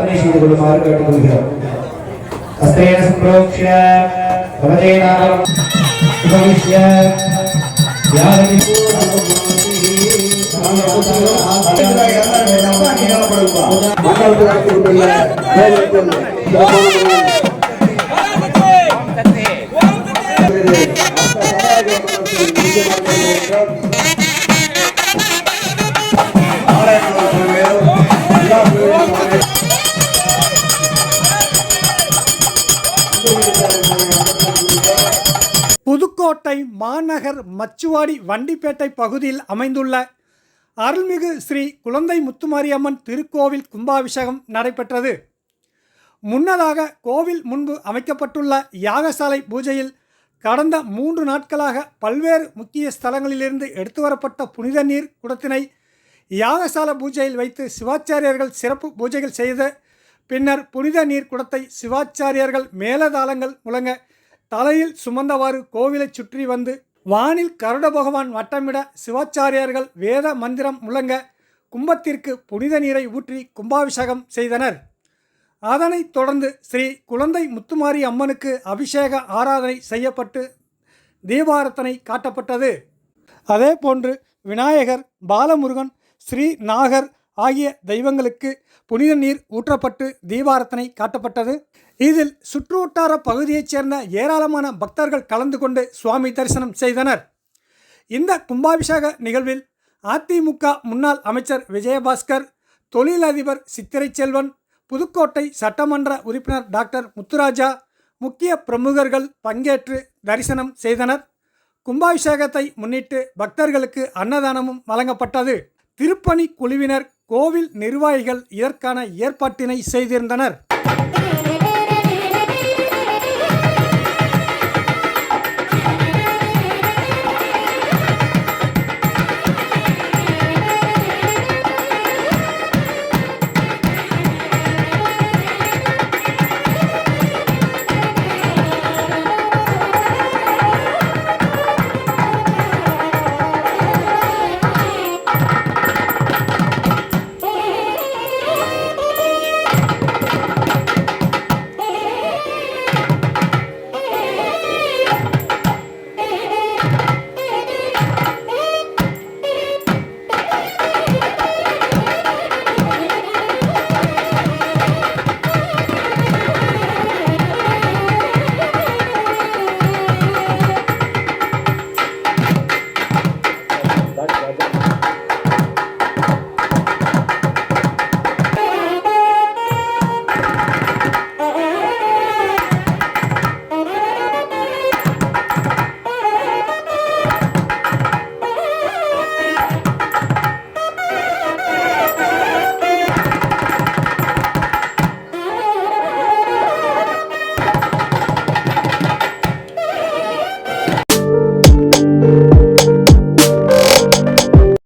பிரார்த்தனை செய்து கொள்ளுமாறு கேட்டுக்கொள்கிறோம். அஸ்தேன சம்பிரோக்ஷ்ய பவதேனாம் உபவிஷ்ய யானி புதுக்கோட்டை மாநகர் மச்சுவாடி வண்டிப்பேட்டை பகுதியில் அமைந்துள்ள அருள்மிகு ஸ்ரீ குழந்தை முத்துமாரியம்மன் திருக்கோவில் கும்பாபிஷேகம் நடைபெற்றது. முன்னதாக கோவில் முன்பு அமைக்கப்பட்டுள்ள யாகசாலை பூஜையில் கடந்த 3 நாட்களாக பல்வேறு முக்கிய ஸ்தலங்களிலிருந்து எடுத்து வரப்பட்ட புனித நீர் குடத்தினை யாகசால பூஜையில் வைத்து சிவாச்சாரியர்கள் சிறப்பு பூஜைகள் செய்த பின்னர் புனித நீர் குடத்தை சிவாச்சாரியர்கள் மேலதாளங்கள் முழங்க தலையில் சுமந்தவாறு கோவிலை சுற்றி வந்து வானில் கருட பகவான் வட்டமிட சிவாச்சாரியர்கள் வேத மந்திரம் முழங்க கும்பத்திற்கு புனித நீரை ஊற்றி கும்பாபிஷேகம் செய்தனர். அதனைத் தொடர்ந்து ஸ்ரீ குழந்தை முத்துமாரி அம்மனுக்கு அபிஷேக ஆராதனை செய்யப்பட்டு தீபாரத்தனை காட்டப்பட்டது. அதேபோன்று விநாயகர், பாலமுருகன், ஸ்ரீ நாகர் ஆகிய தெய்வங்களுக்கு புனித நீர் ஊற்றப்பட்டு தீபாரத்தனை காட்டப்பட்டது. இதில் சுற்றுவட்டார பகுதியைச் சேர்ந்த ஏராளமான பக்தர்கள் கலந்து கொண்டு சுவாமி தரிசனம் செய்தனர். இந்த கும்பாபிஷேக நிகழ்வில் அதிமுக முன்னாள் அமைச்சர் விஜயபாஸ்கர், தொழிலதிபர் சித்திரை செல்வன், புதுக்கோட்டை சட்டமன்ற உறுப்பினர் டாக்டர் முத்துராஜா, முக்கிய பிரமுகர்கள் பங்கேற்று தரிசனம் செய்தனர். கும்பாபிஷேகத்தை முன்னிட்டு பக்தர்களுக்கு அன்னதானமும் வழங்கப்பட்டது. திருப்பணி குழுவினர், கோவில் நிர்வாகிகள் இதற்கான ஏற்பாட்டினை செய்திருந்தனர்.